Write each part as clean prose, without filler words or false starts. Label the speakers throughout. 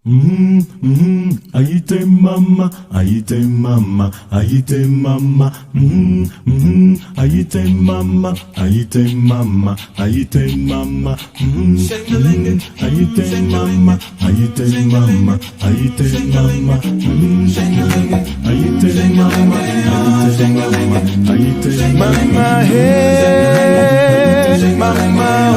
Speaker 1: Aïté mama, aïté mama, aïté mama, aïté mama, aïté mama, aïté mama, aïté mama, aïté mama, aïté mama, aïté mama, aïté mama, aïté mama,
Speaker 2: hey, mama, mama,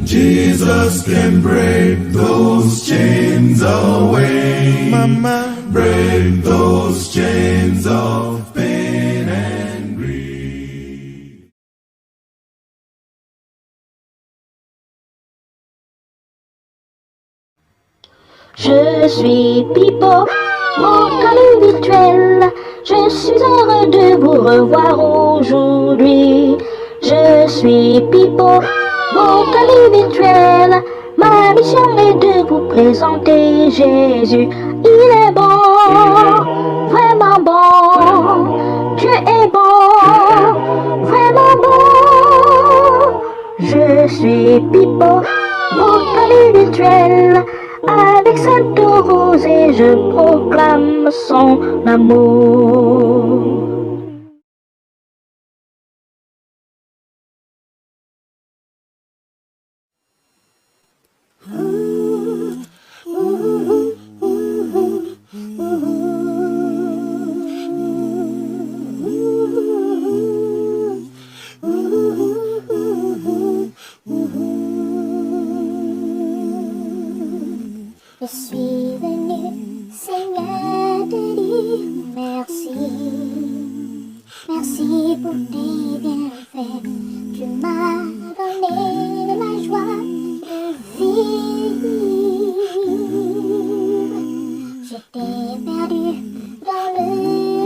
Speaker 1: Jesus can break those chains away.
Speaker 2: Mama,
Speaker 1: break those chains of pain and grief.
Speaker 3: Je suis Pipo, votre habituel. Je suis heureux de vous revoir aujourd'hui. Je suis Pipo, votre habituel. Ma mission est de vous présenter Jésus. Il est bon, vraiment bon. Dieu est bon, vraiment bon. Je suis Pipo, votre habituel. Avec Sainte Rose et je proclame son amour.
Speaker 4: Je suis venue, Seigneur, te dire merci. Merci pour tes bienfaits. Tu m'as donné de la joie de vivre. J'étais perdu dans le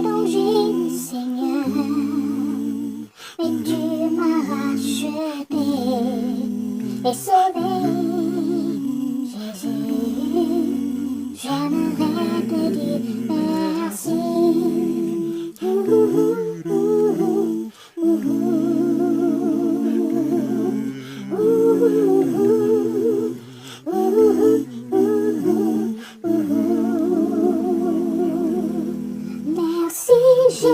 Speaker 4: danger, Seigneur. Mais tu m'as racheté et sauvé. J'aimerais te dire merci. Merci Jésus,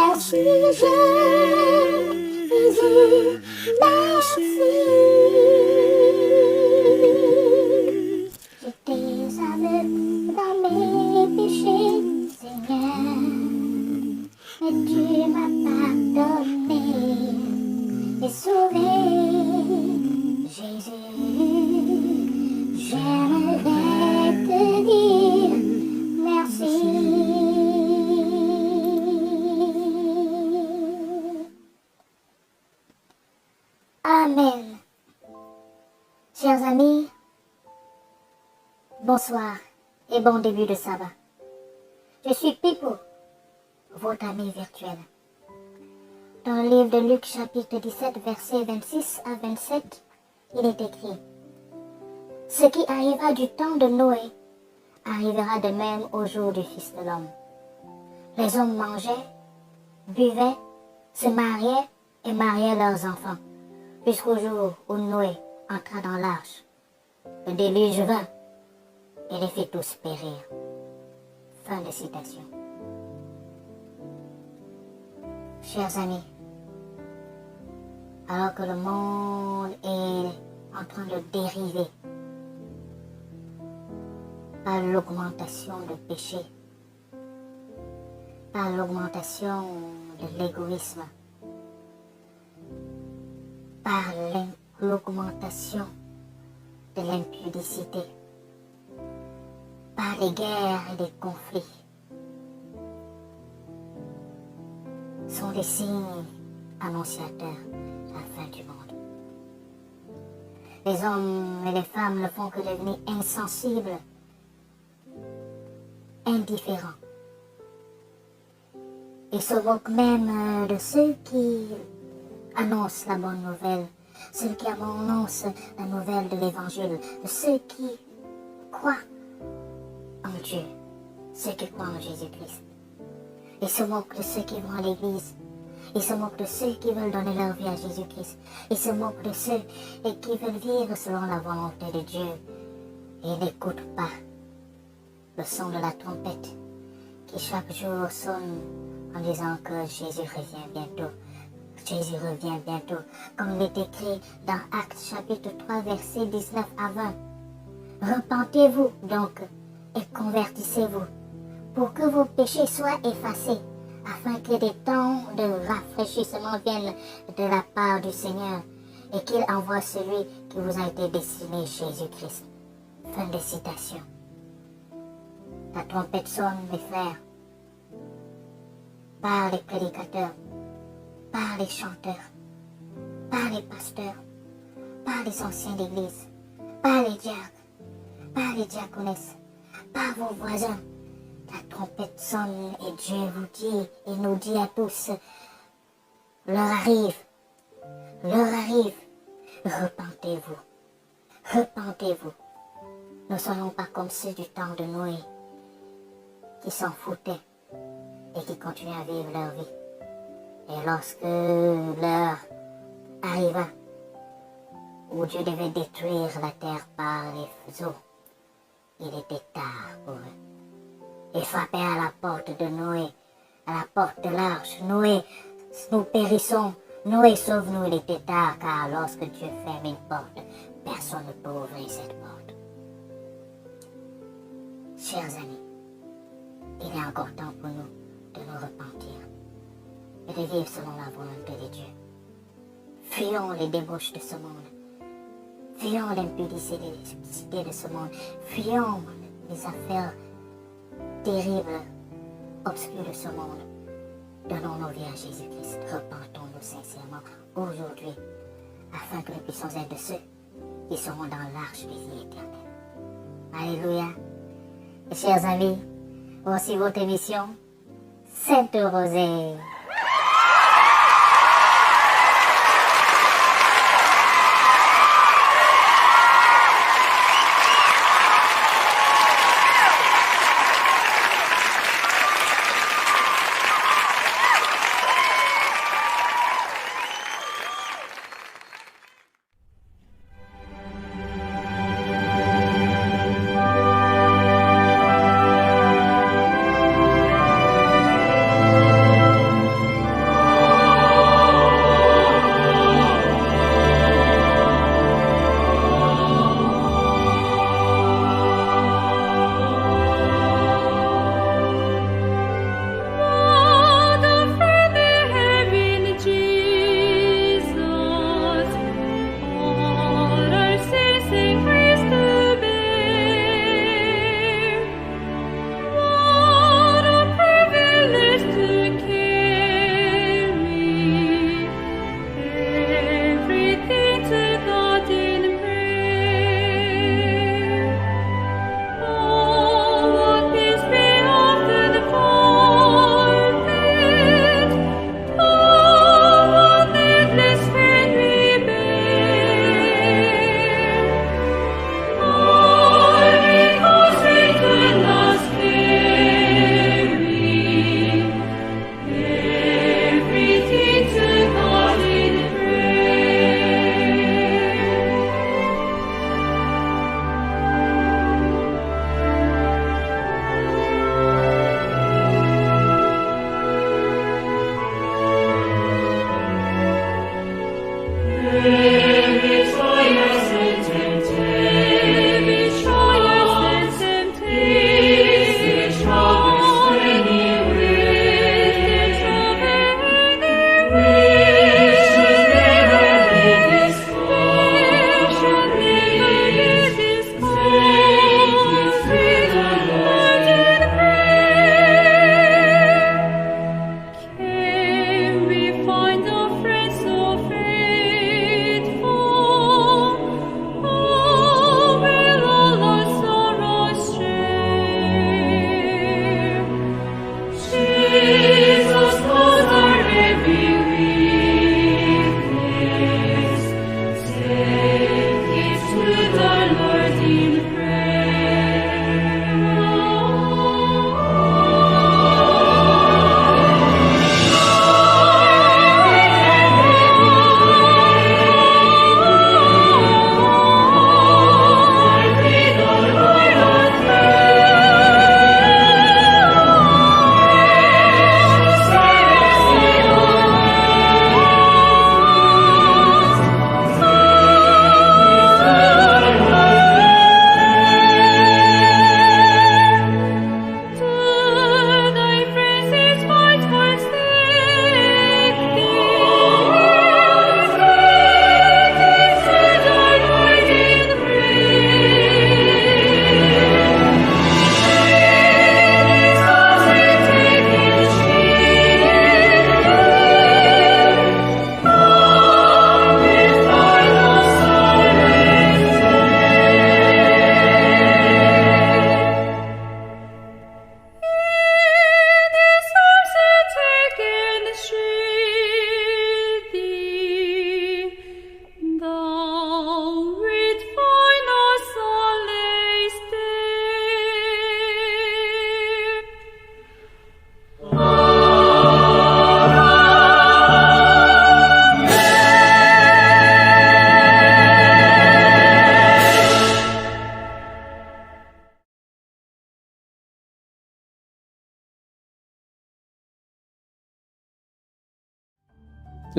Speaker 4: merci Jésus, merci. J'étais aveugle dans mes péchés, Seigneur, mais tu m'as pardonné et sauvé. Jésus, j'aimerais te dire merci. Amen. Chers amis, bonsoir et bon début de sabbat. Je suis Pipo, votre ami virtuel. Dans le livre de Luc chapitre 17 versets 26 à 27, il est écrit: ce qui arriva du temps de Noé arrivera de même au jour du Fils de l'homme. Les hommes mangeaient, buvaient, se mariaient et mariaient leurs enfants, jusqu'au jour où Noé entra dans l'arche. Le déluge vint et les fit tous périr. Fin de citation. Chers amis, alors que le monde est en train de dériver par l'augmentation du péché, par l'augmentation de l'égoïsme, par l'augmentation de l'impudicité, par les guerres et les conflits, sont des signes annonciateurs de la fin du monde. Les hommes et les femmes ne font que devenir insensibles, indifférents. Ils se moquent même de ceux qui annoncent la bonne nouvelle, ceux qui annoncent la nouvelle de l'évangile, de ceux qui croient en Dieu, ceux qui croient en Jésus-Christ. Ils se moquent de ceux qui vont à l'église. Ils se moquent de ceux qui veulent donner leur vie à Jésus-Christ. Ils se moquent de ceux qui veulent vivre selon la volonté de Dieu. Et ils n'écoutent pas le son de la trompette qui chaque jour sonne en disant que Jésus revient bientôt. Jésus revient bientôt. Comme il est écrit dans Actes chapitre 3 verset 19 à 20. Repentez-vous donc et convertissez-vous, pour que vos péchés soient effacés, afin que des temps de rafraîchissement viennent de la part du Seigneur, et qu'il envoie celui qui vous a été destiné, Jésus-Christ. Fin de citation. La trompette sonne, mes frères, par les prédicateurs, par les chanteurs, par les pasteurs, par les anciens d'église, par les diacres, par les diaconesses, par vos voisins. La trompette sonne et Dieu vous dit et nous dit à tous: l'heure arrive, repentez-vous, repentez-vous. Ne soyons pas comme ceux du temps de Noé qui s'en foutaient et qui continuaient à vivre leur vie. Et lorsque l'heure arriva où Dieu devait détruire la terre par les eaux, il était tard pour eux. Ils frappaient à la porte de Noé, à la porte de l'arche. Noé, nous périssons. Noé, sauve-nous. Il était tard, car lorsque Dieu ferme une porte, personne ne peut ouvrir cette porte. Chers amis, il est encore temps pour nous de nous repentir et de vivre selon la volonté de Dieu. Fuyons les débauches de ce monde. Fuyons l'impudicité de ce monde. Fuyons les affaires terribles, obscures de ce monde. Donnons nos vies à Jésus-Christ. Repentons-nous sincèrement aujourd'hui, afin que nous puissions être de ceux qui seront dans l'arche de vie éternelle. Alléluia. Et chers amis, voici votre émission Sainte Rosée.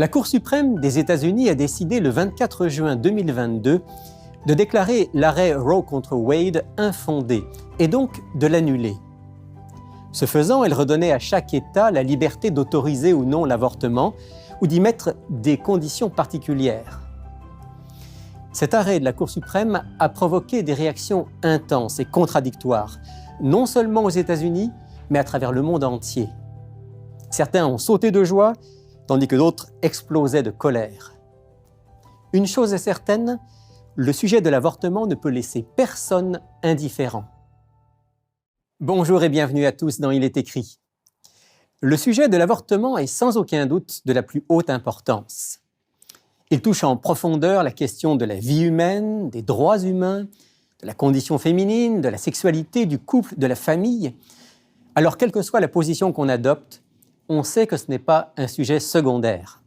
Speaker 2: La Cour suprême des États-Unis a décidé le 24 juin 2022 de déclarer l'arrêt Roe contre Wade infondé et donc de l'annuler. Ce faisant, elle redonnait à chaque État la liberté d'autoriser ou non l'avortement ou d'y mettre des conditions particulières. Cet arrêt de la Cour suprême a provoqué des réactions intenses et contradictoires, non seulement aux États-Unis, mais à travers le monde entier. Certains ont sauté de joie, tandis que d'autres explosaient de colère. Une chose est certaine, le sujet de l'avortement ne peut laisser personne indifférent. Bonjour et bienvenue à tous dans Il est écrit. Le sujet de l'avortement est sans aucun doute de la plus haute importance. Il touche en profondeur la question de la vie humaine, des droits humains, de la condition féminine, de la sexualité, du couple, de la famille. Alors, quelle que soit la position qu'on adopte, on sait que ce n'est pas un sujet secondaire.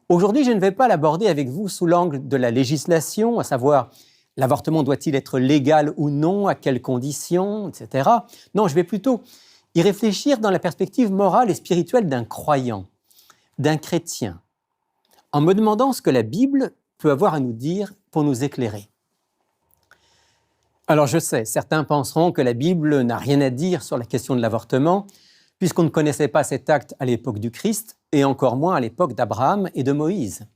Speaker 2: Aujourd'hui, je ne vais pas l'aborder avec vous sous l'angle de la législation, à savoir l'avortement doit-il être légal ou non, à quelles conditions, etc. Non, je vais plutôt y réfléchir dans la perspective morale et spirituelle d'un croyant, d'un chrétien, en me demandant ce que la Bible peut avoir à nous dire pour nous éclairer. Alors je sais, certains penseront que la Bible n'a rien à dire sur la question de l'avortement, puisqu'on ne connaissait pas cet acte à l'époque du Christ, et encore moins à l'époque d'Abraham et de Moïse.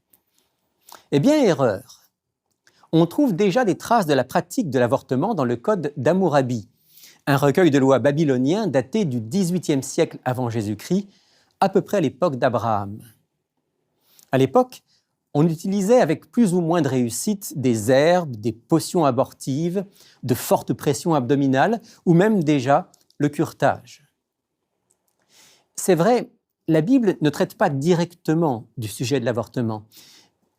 Speaker 2: Eh bien, erreur. On trouve déjà des traces de la pratique de l'avortement dans le Code d'Hammurabi, un recueil de lois babylonien daté du XVIIIe siècle avant Jésus-Christ, à peu près à l'époque d'Abraham. À l'époque, on utilisait avec plus ou moins de réussite des herbes, des potions abortives, de fortes pressions abdominales, ou même déjà le curetage. C'est vrai, la Bible ne traite pas directement du sujet de l'avortement,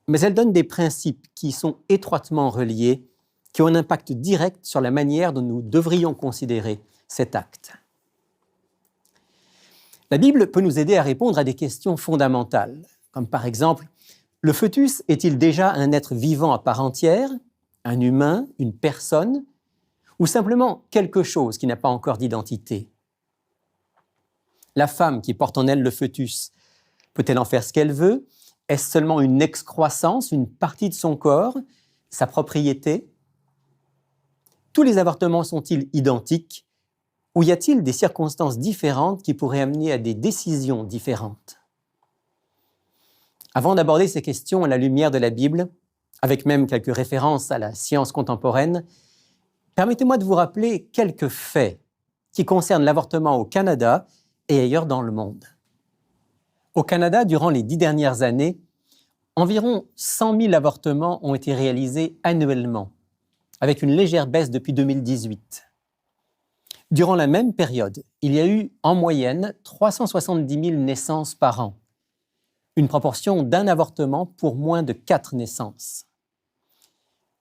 Speaker 2: mais elle donne des principes qui sont étroitement reliés, qui ont un impact direct sur la manière dont nous devrions considérer cet acte. La Bible peut nous aider à répondre à des questions fondamentales, comme par exemple, le fœtus est-il déjà un être vivant à part entière, un humain, une personne, ou simplement quelque chose qui n'a pas encore d'identité ? La femme qui porte en elle le fœtus, peut-elle en faire ce qu'elle veut? Est-ce seulement une excroissance, une partie de son corps, sa propriété? Tous les avortements sont-ils identiques ou y a-t-il des circonstances différentes qui pourraient amener à des décisions différentes? Avant d'aborder ces questions à la lumière de la Bible, avec même quelques références à la science contemporaine, permettez-moi de vous rappeler quelques faits qui concernent l'avortement au Canada et ailleurs dans le monde. Au Canada, durant les 10 dernières années, environ 100 000 avortements ont été réalisés annuellement, avec une légère baisse depuis 2018. Durant la même période, il y a eu en moyenne 370 000 naissances par an, une proportion d'un avortement pour moins de 4 naissances.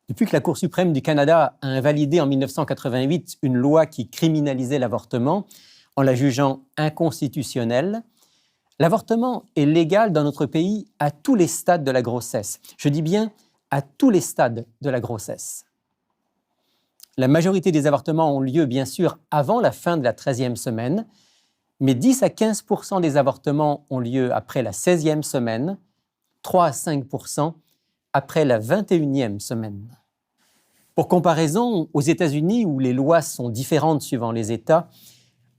Speaker 2: Depuis que la Cour suprême du Canada a invalidé en 1988 une loi qui criminalisait l'avortement en la jugeant inconstitutionnelle, l'avortement est légal dans notre pays à tous les stades de la grossesse. Je dis bien à tous les stades de la grossesse. La majorité des avortements ont lieu, bien sûr, avant la fin de la 13e semaine, mais 10 à 15% des avortements ont lieu après la 16e semaine, 3 à 5% après la 21e semaine. Pour comparaison, aux États-Unis, où les lois sont différentes suivant les États,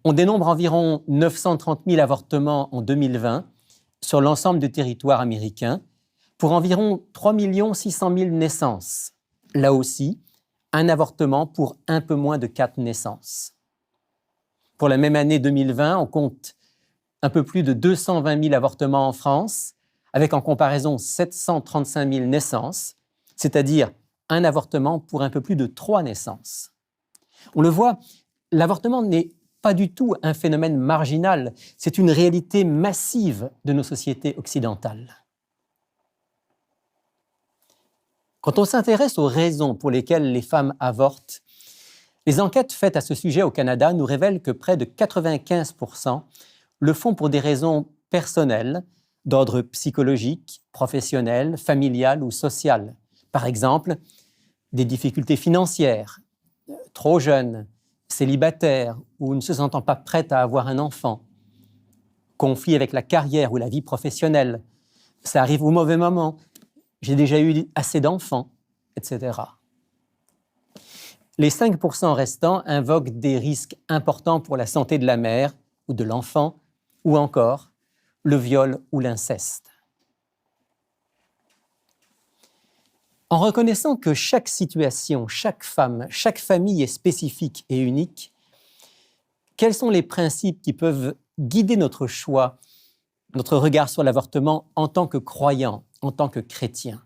Speaker 2: on dénombre environ 930 000 avortements en 2020 sur l'ensemble du territoire américain, pour environ 3 600 000 naissances. Là aussi, un avortement pour un peu moins de 4 naissances. Pour la même année 2020, on compte un peu plus de 220 000 avortements en France, avec en comparaison 735 000 naissances, c'est-à-dire un avortement pour un peu plus de 3 naissances. On le voit, l'avortement n'est pas du tout un phénomène marginal, c'est une réalité massive de nos sociétés occidentales. Quand on s'intéresse aux raisons pour lesquelles les femmes avortent, les enquêtes faites à ce sujet au Canada nous révèlent que près de 95% le font pour des raisons personnelles, d'ordre psychologique, professionnel, familial ou social. Par exemple, des difficultés financières, trop jeunes, célibataires ou ne se sentant pas prêtes à avoir un enfant, conflit avec la carrière ou la vie professionnelle, ça arrive au mauvais moment, j'ai déjà eu assez d'enfants, etc. Les 5% restants invoquent des risques importants pour la santé de la mère ou de l'enfant, ou encore le viol ou l'inceste. En reconnaissant que chaque situation, chaque femme, chaque famille est spécifique et unique, quels sont les principes qui peuvent guider notre choix, notre regard sur l'avortement en tant que croyant, en tant que chrétien?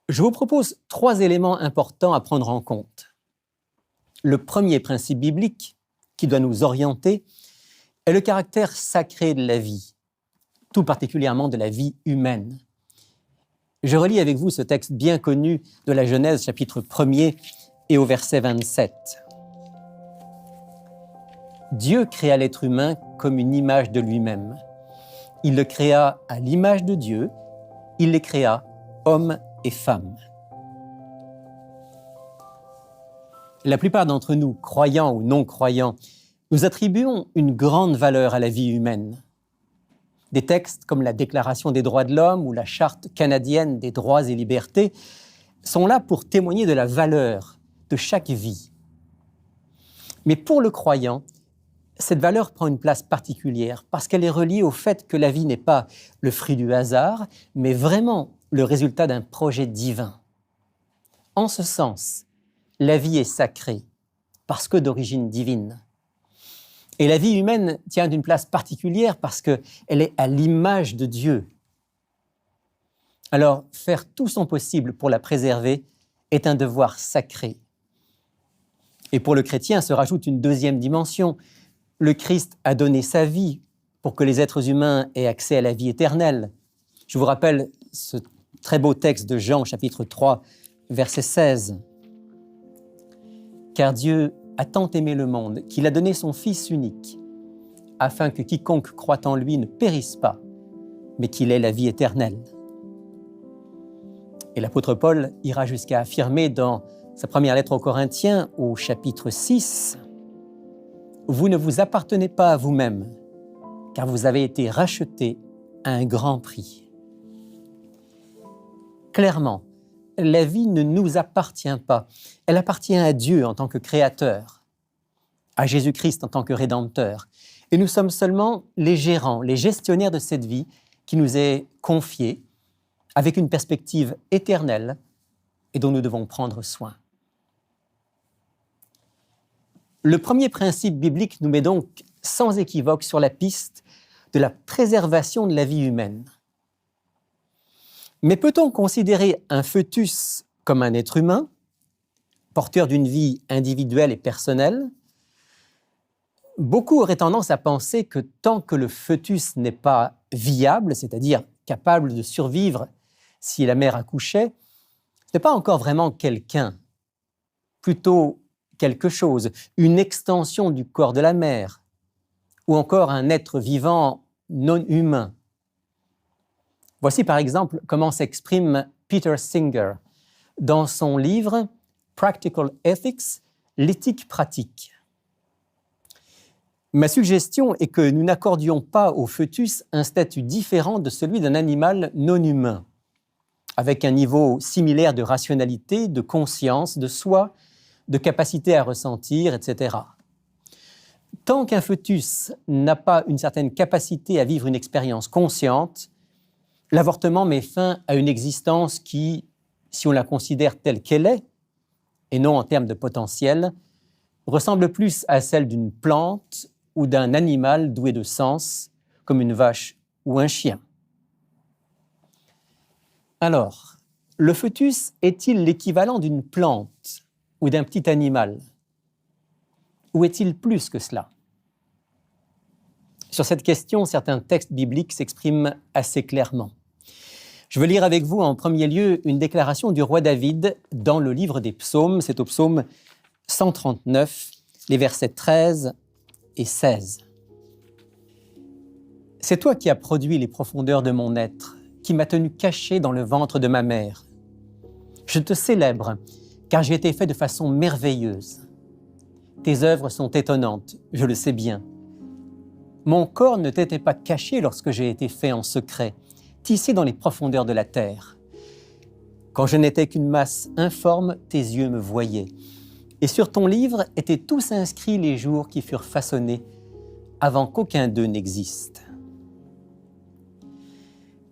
Speaker 2: Je vous propose 3 éléments importants à prendre en compte. Le premier principe biblique qui doit nous orienter est le caractère sacré de la vie, tout particulièrement de la vie humaine. Je relis avec vous ce texte bien connu de la Genèse, chapitre 1er et au verset 27. Dieu créa l'être humain comme une image de lui-même. Il le créa à l'image de Dieu, il les créa hommes et femmes. La plupart d'entre nous, croyants ou non croyants, nous attribuons une grande valeur à la vie humaine. Des textes comme la Déclaration des droits de l'homme ou la Charte canadienne des droits et libertés sont là pour témoigner de la valeur de chaque vie. Mais pour le croyant, cette valeur prend une place particulière parce qu'elle est reliée au fait que la vie n'est pas le fruit du hasard, mais vraiment le résultat d'un projet divin. En ce sens, la vie est sacrée parce que d'origine divine. Et la vie humaine tient une place particulière parce qu'elle est à l'image de Dieu. Alors, faire tout son possible pour la préserver est un devoir sacré. Et pour le chrétien se rajoute une deuxième dimension. Le Christ a donné sa vie pour que les êtres humains aient accès à la vie éternelle. Je vous rappelle ce très beau texte de Jean, chapitre 3, verset 16. « Car Dieu a tant aimé le monde qu'il a donné son Fils unique, afin que quiconque croit en lui ne périsse pas, mais qu'il ait la vie éternelle. » Et l'apôtre Paul ira jusqu'à affirmer dans sa première lettre aux Corinthiens, au chapitre 6, « Vous ne vous appartenez pas à vous-même, car vous avez été rachetés à un grand prix. » Clairement, la vie ne nous appartient pas. Elle appartient à Dieu en tant que créateur, à Jésus-Christ en tant que rédempteur. Et nous sommes seulement les gérants, les gestionnaires de cette vie qui nous est confiée avec une perspective éternelle et dont nous devons prendre soin. Le premier principe biblique nous met donc sans équivoque sur la piste de la préservation de la vie humaine. Mais peut-on considérer un fœtus comme un être humain, porteur d'une vie individuelle et personnelle? Beaucoup auraient tendance à penser que tant que le fœtus n'est pas viable, c'est-à-dire capable de survivre si la mère accouchait, ce n'est pas encore vraiment quelqu'un, plutôt quelque chose, une extension du corps de la mère, ou encore un être vivant non humain. Voici par exemple comment s'exprime Peter Singer dans son livre Practical Ethics, l'éthique pratique. Ma suggestion est que nous n'accordions pas au fœtus un statut différent de celui d'un animal non humain, avec un niveau similaire de rationalité, de conscience, de soi, de capacité à ressentir, etc. Tant qu'un fœtus n'a pas une certaine capacité à vivre une expérience consciente, l'avortement met fin à une existence qui, si on la considère telle qu'elle est, et non en termes de potentiel, ressemble plus à celle d'une plante ou d'un animal doué de sens, comme une vache ou un chien. Alors, le fœtus est-il l'équivalent d'une plante ou d'un petit animal? Ou est-il plus que cela? Sur cette question, certains textes bibliques s'expriment assez clairement. Je veux lire avec vous en premier lieu une déclaration du roi David dans le livre des psaumes. C'est au psaume 139, les versets 13 et 16. « C'est toi qui as produit les profondeurs de mon être, qui m'as tenu caché dans le ventre de ma mère. Je te célèbre, car j'ai été fait de façon merveilleuse. Tes œuvres sont étonnantes, je le sais bien. Mon corps ne t'était pas caché lorsque j'ai été fait en secret, tissé dans les profondeurs de la terre. Quand je n'étais qu'une masse informe, tes yeux me voyaient. Et sur ton livre étaient tous inscrits les jours qui furent façonnés avant qu'aucun d'eux n'existe. »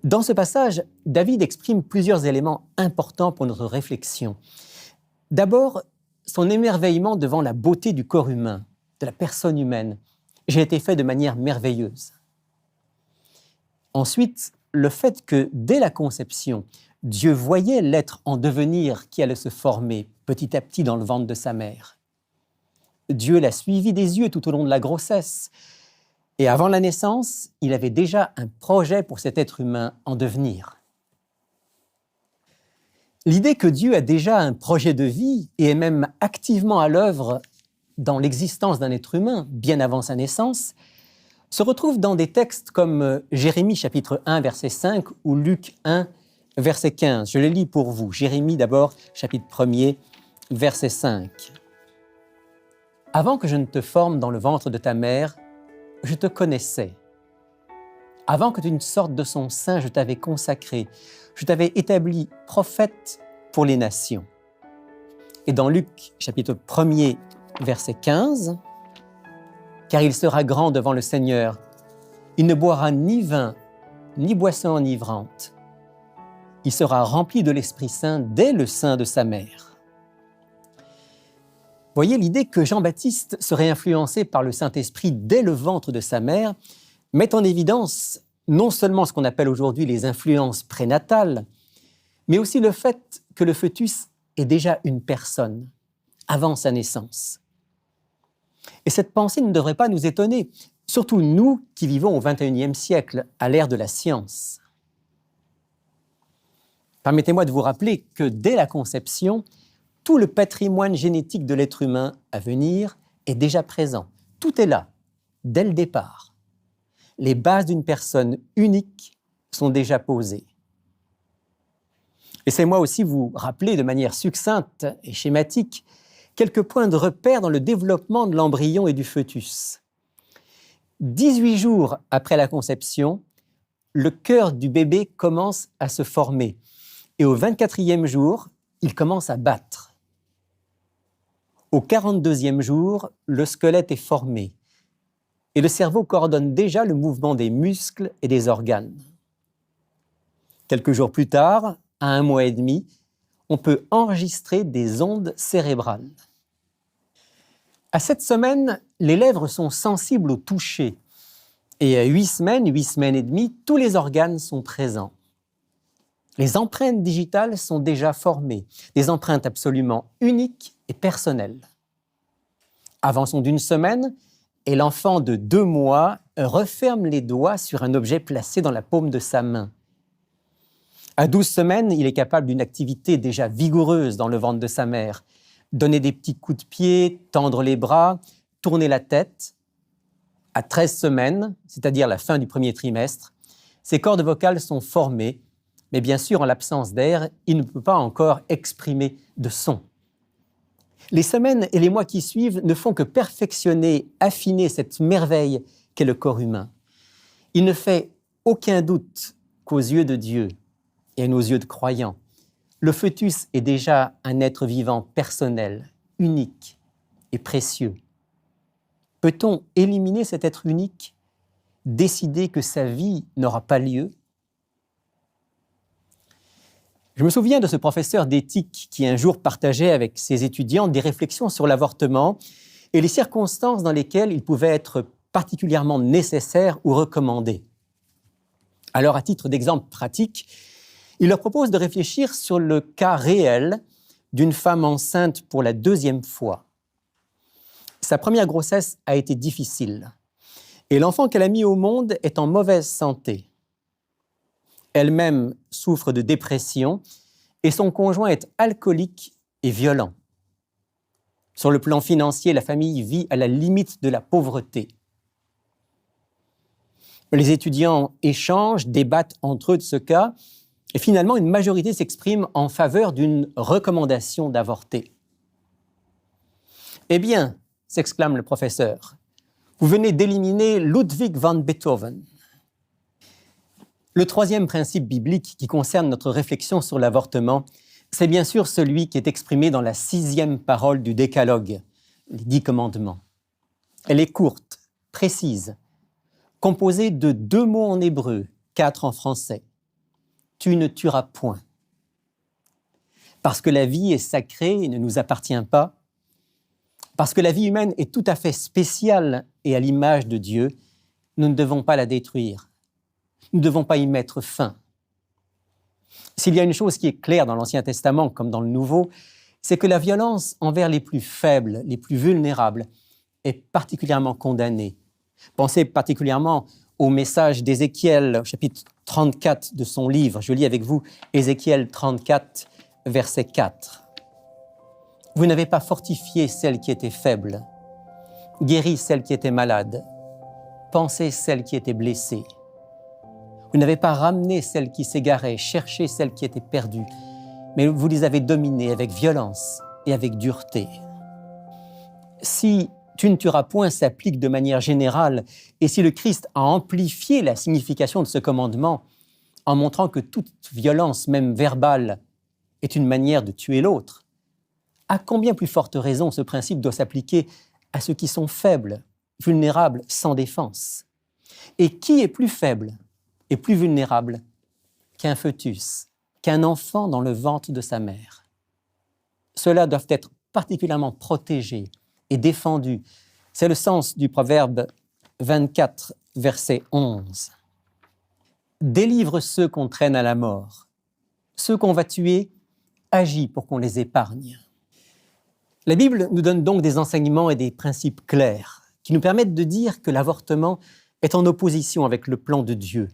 Speaker 2: Dans ce passage, David exprime plusieurs éléments importants pour notre réflexion. D'abord, son émerveillement devant la beauté du corps humain, de la personne humaine. J'ai été fait de manière merveilleuse. Ensuite, le fait que, dès la conception, Dieu voyait l'être en devenir qui allait se former petit à petit dans le ventre de sa mère. Dieu l'a suivi des yeux tout au long de la grossesse. Et avant la naissance, il avait déjà un projet pour cet être humain en devenir. L'idée que Dieu a déjà un projet de vie et est même activement à l'œuvre dans l'existence d'un être humain, bien avant sa naissance, se retrouve dans des textes comme Jérémie chapitre 1, verset 5 ou Luc 1, verset 15. Je les lis pour vous. Jérémie d'abord, chapitre 1er, verset 5. « Avant que je ne te forme dans le ventre de ta mère, je te connaissais. Avant que tu ne sortes de son sein, je t'avais consacré. Je t'avais établi prophète pour les nations. » Et dans Luc, chapitre 1er, verset 15, « Car il sera grand devant le Seigneur. Il ne boira ni vin, ni boisson enivrante. Il sera rempli de l'Esprit Saint dès le sein de sa mère. » Voyez, l'idée que Jean-Baptiste serait influencé par le Saint-Esprit dès le ventre de sa mère met en évidence non seulement ce qu'on appelle aujourd'hui les influences prénatales, mais aussi le fait que le fœtus est déjà une personne avant sa naissance. Et cette pensée ne devrait pas nous étonner, surtout nous qui vivons au XXIe siècle, à l'ère de la science. Permettez-moi de vous rappeler que dès la conception, tout le patrimoine génétique de l'être humain à venir est déjà présent. Tout est là, dès le départ. Les bases d'une personne unique sont déjà posées. Laissez-moi aussi vous rappeler de manière succincte et schématique quelques points de repère dans le développement de l'embryon et du fœtus. 18 jours après la conception, le cœur du bébé commence à se former et au 24e jour, il commence à battre. Au 42e jour, le squelette est formé et le cerveau coordonne déjà le mouvement des muscles et des organes. Quelques jours plus tard, à 1 mois et demi, on peut enregistrer des ondes cérébrales. À 7 semaines, les lèvres sont sensibles au toucher. Et à 8 semaines et demie, tous les organes sont présents. Les empreintes digitales sont déjà formées, des empreintes absolument uniques et personnelles. Avançons d'1 semaine, et l'enfant de 2 mois referme les doigts sur un objet placé dans la paume de sa main. À 12 semaines, il est capable d'une activité déjà vigoureuse dans le ventre de sa mère. Donner des petits coups de pied, tendre les bras, tourner la tête. À 13 semaines, c'est-à-dire la fin du premier trimestre, ses cordes vocales sont formées, mais bien sûr, en l'absence d'air, il ne peut pas encore exprimer de son. Les semaines et les mois qui suivent ne font que perfectionner, affiner cette merveille qu'est le corps humain. Il ne fait aucun doute qu'aux yeux de Dieu et à nos yeux de croyants, le fœtus est déjà un être vivant personnel, unique et précieux. Peut-on éliminer cet être unique, décider que sa vie n'aura pas lieu? Je me souviens de ce professeur d'éthique qui un jour partageait avec ses étudiants des réflexions sur l'avortement et les circonstances dans lesquelles il pouvait être particulièrement nécessaire ou recommandé. Alors, à titre d'exemple pratique, il leur propose de réfléchir sur le cas réel d'une femme enceinte pour la 2e fois. Sa première grossesse a été difficile et l'enfant qu'elle a mis au monde est en mauvaise santé. Elle-même souffre de dépression et son conjoint est alcoolique et violent. Sur le plan financier, la famille vit à la limite de la pauvreté. Les étudiants échangent, débattent entre eux de ce cas et finalement une majorité s'exprime en faveur d'une recommandation d'avorter. « Eh bien, s'exclame le professeur, vous venez d'éliminer Ludwig van Beethoven. » Le 3e principe biblique qui concerne notre réflexion sur l'avortement, c'est bien sûr celui qui est exprimé dans la 6e parole du Décalogue, les 10 commandements. Elle est courte, précise, composée de 2 mots en hébreu, 4 en français. Tu ne tueras point. Parce que la vie est sacrée et ne nous appartient pas, parce que la vie humaine est tout à fait spéciale et à l'image de Dieu, nous ne devons pas la détruire. Nous ne devons pas y mettre fin. S'il y a une chose qui est claire dans l'Ancien Testament comme dans le Nouveau, c'est que la violence envers les plus faibles, les plus vulnérables, est particulièrement condamnée. Pensez particulièrement au message d'Ézéchiel, au chapitre 34 de son livre. Je lis avec vous Ézéchiel 34, verset 4. « Vous n'avez pas fortifié celle qui était faible, guéri celle qui était malade, pansé celle qui était blessée. Vous n'avez pas ramené celle qui s'égarait, cherché celle qui était perdue, mais vous les avez dominées avec violence et avec dureté. » Si « tu ne tueras point » s'applique de manière générale, et si le Christ a amplifié la signification de ce commandement en montrant que toute violence, même verbale, est une manière de tuer l'autre, à combien plus forte raison ce principe doit s'appliquer à ceux qui sont faibles, vulnérables, sans défense? Et qui est plus faible et plus vulnérable qu'un fœtus, qu'un enfant dans le ventre de sa mère? Ceux-là doivent être particulièrement protégés et défendus. C'est le sens du proverbe 24, verset 11. Délivre ceux qu'on traîne à la mort. Ceux qu'on va tuer, agis pour qu'on les épargne. La Bible nous donne donc des enseignements et des principes clairs qui nous permettent de dire que l'avortement est en opposition avec le plan de Dieu,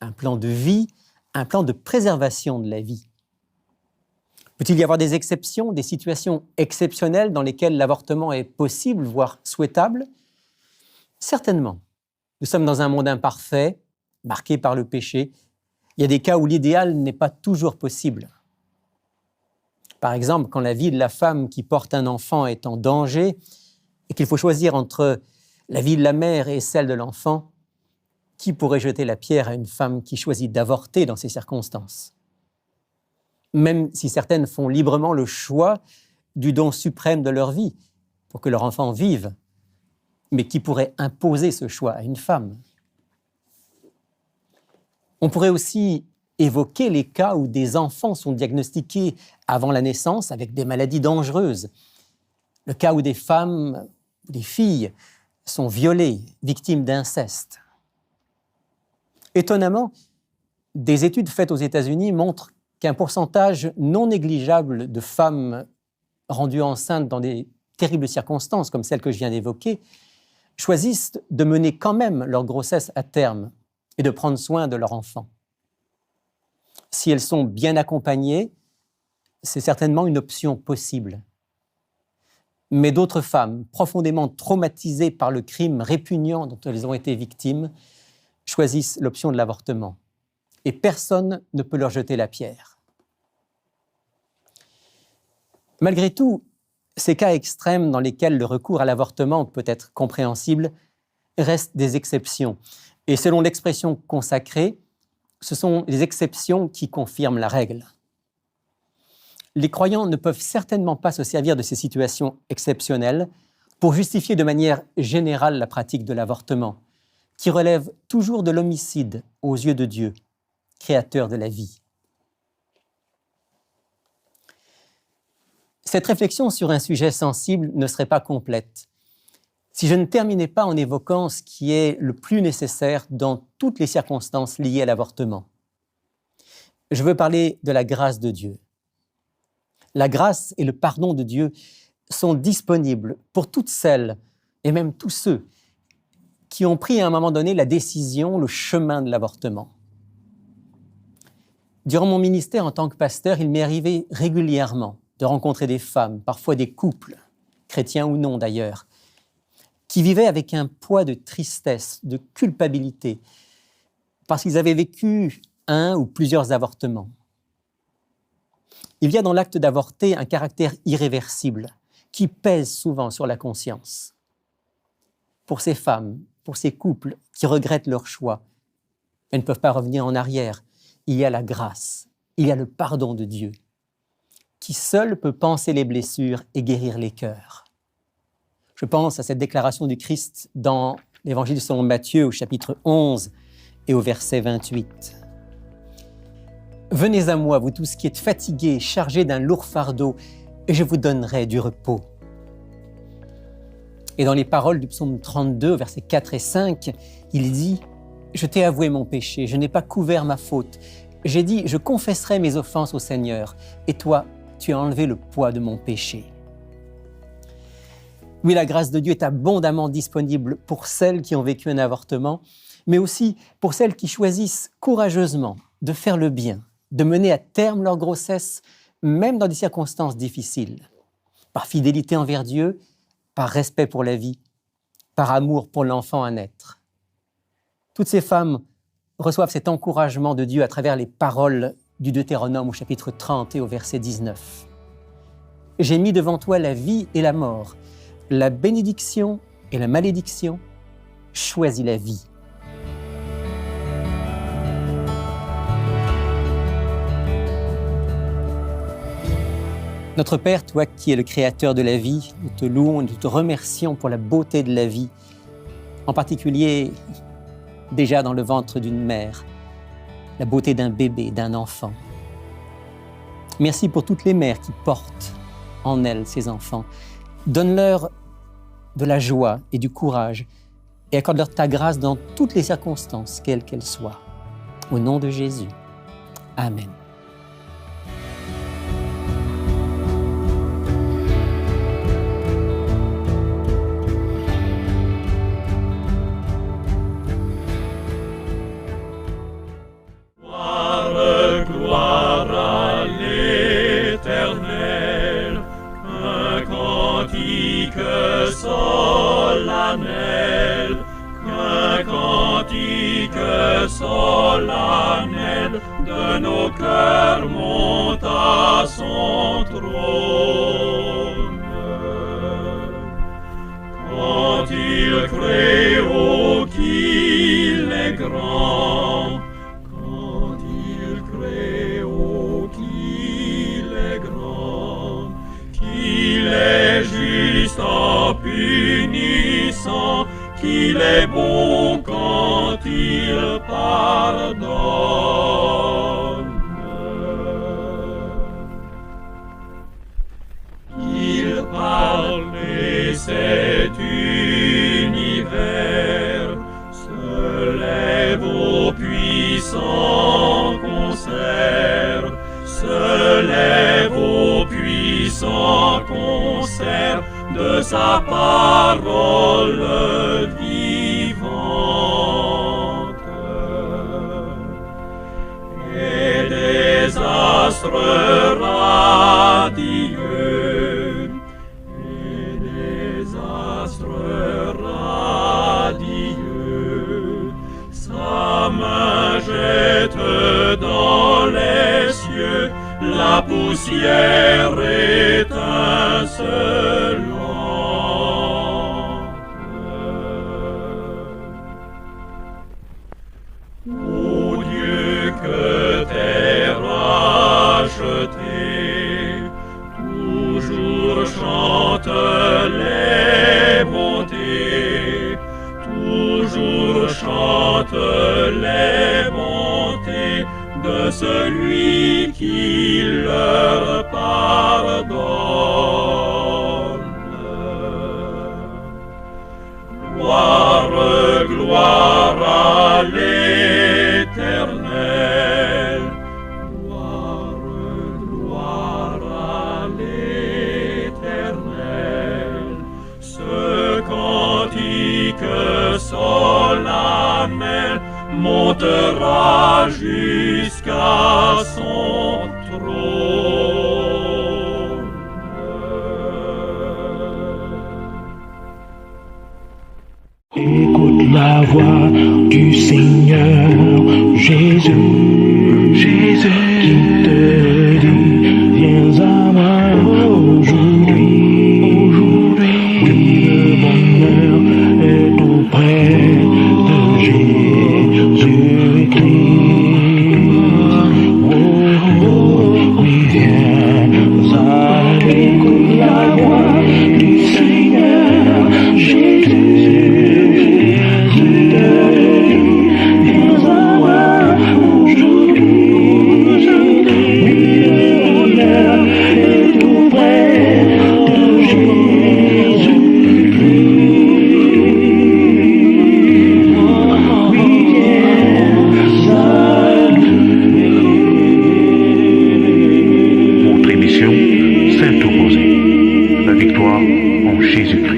Speaker 2: un plan de vie, un plan de préservation de la vie. Peut-il y avoir des exceptions, des situations exceptionnelles dans lesquelles l'avortement est possible, voire souhaitable? Certainement. Nous sommes dans un monde imparfait, marqué par le péché. Il y a des cas où l'idéal n'est pas toujours possible. Par exemple, quand la vie de la femme qui porte un enfant est en danger et qu'il faut choisir entre la vie de la mère et celle de l'enfant, qui pourrait jeter la pierre à une femme qui choisit d'avorter dans ces circonstances? même si certaines font librement le choix du don suprême de leur vie pour que leur enfant vive, mais qui pourrait imposer ce choix à une femme. On pourrait aussi évoquer les cas où des enfants sont diagnostiqués avant la naissance avec des maladies dangereuses, le cas où des femmes, des filles sont violées, victimes d'inceste. Étonnamment, des études faites aux États-Unis montrent qu'un pourcentage non négligeable de femmes rendues enceintes dans des terribles circonstances comme celles que je viens d'évoquer choisissent de mener quand même leur grossesse à terme et de prendre soin de leur enfant. Si elles sont bien accompagnées, c'est certainement une option possible. Mais d'autres femmes, profondément traumatisées par le crime répugnant dont elles ont été victimes, choisissent l'option de l'avortement. Et personne ne peut leur jeter la pierre. Malgré tout, ces cas extrêmes dans lesquels le recours à l'avortement peut être compréhensible restent des exceptions. Et selon l'expression consacrée, ce sont les exceptions qui confirment la règle. Les croyants ne peuvent certainement pas se servir de ces situations exceptionnelles pour justifier de manière générale la pratique de l'avortement, qui relève toujours de l'homicide aux yeux de Dieu, créateur de la vie. Cette réflexion sur un sujet sensible ne serait pas complète si je ne terminais pas en évoquant ce qui est le plus nécessaire dans toutes les circonstances liées à l'avortement. Je veux parler de la grâce de Dieu. La grâce et le pardon de Dieu sont disponibles pour toutes celles, et même tous ceux, qui ont pris à un moment donné la décision, le chemin de l'avortement. Durant mon ministère en tant que pasteur, il m'est arrivé régulièrement de rencontrer des femmes, parfois des couples, chrétiens ou non d'ailleurs, qui vivaient avec un poids de tristesse, de culpabilité, parce qu'ils avaient vécu un ou plusieurs avortements. Il y a dans l'acte d'avorter un caractère irréversible qui pèse souvent sur la conscience. Pour ces femmes, pour ces couples qui regrettent leur choix, elles ne peuvent pas revenir en arrière. Il y a la grâce, il y a le pardon de Dieu, qui seul peut panser les blessures et guérir les cœurs. Je pense à cette déclaration du Christ dans l'Évangile selon Matthieu au chapitre 11 et au verset 28. « Venez à moi, vous tous qui êtes fatigués, chargés d'un lourd fardeau, et je vous donnerai du repos. » Et dans les paroles du psaume 32, versets 4 et 5, il dit « Je t'ai avoué mon péché, je n'ai pas couvert ma faute. J'ai dit, je confesserai mes offenses au Seigneur, et toi, tu as enlevé le poids de mon péché. » Oui, la grâce de Dieu est abondamment disponible pour celles qui ont vécu un avortement, mais aussi pour celles qui choisissent courageusement de faire le bien, de mener à terme leur grossesse, même dans des circonstances difficiles, par fidélité envers Dieu, par respect pour la vie, par amour pour l'enfant à naître. Toutes ces femmes reçoivent cet encouragement de Dieu à travers les paroles du Deutéronome au chapitre 30 et au verset 19. « J'ai mis devant toi la vie et la mort, la bénédiction et la malédiction, choisis la vie. » Notre Père, toi qui es le créateur de la vie, nous te louons et nous te remercions pour la beauté de la vie, en particulier déjà dans le ventre d'une mère, la beauté d'un bébé, d'un enfant. Merci pour toutes les mères qui portent en elles ces enfants. Donne-leur de la joie et du courage et accorde-leur ta grâce dans toutes les circonstances, quelles qu'elles soient. Au nom de Jésus. Amen.
Speaker 1: Gloire à l'Éternel, un cantique solennel, un cantique solennel de nos cœurs monte à son trône. Quand il crée, oh, qu'il est grand, quand il crée, oh, qu'il
Speaker 5: puissant concert se lève au puissant concert de sa parole vivante. Et des astres radieux, et des astres radieux, sa main jette dans les cieux la poussière étincelante. Ô Dieu, que t'es racheté, toujours chante les bontés, toujours chante les bontés de celui qui leur pardonne. Gloire, gloire à l'Éternel, gloire, gloire à l'Éternel. Ce cantique solennel montera jusqu'à son trône.
Speaker 6: Écoute la voix du Seigneur Jésus, Jésus, qui te dit, viens à moi aujourd'hui, aujourd'hui. Oui, le bonheur est tout près de Jésus-Christ. Oh, oui, viens à lui. Écoute la voix du Seigneur Jésus.
Speaker 7: Votre émission Saint-Opposé, la victoire en Jésus-Christ.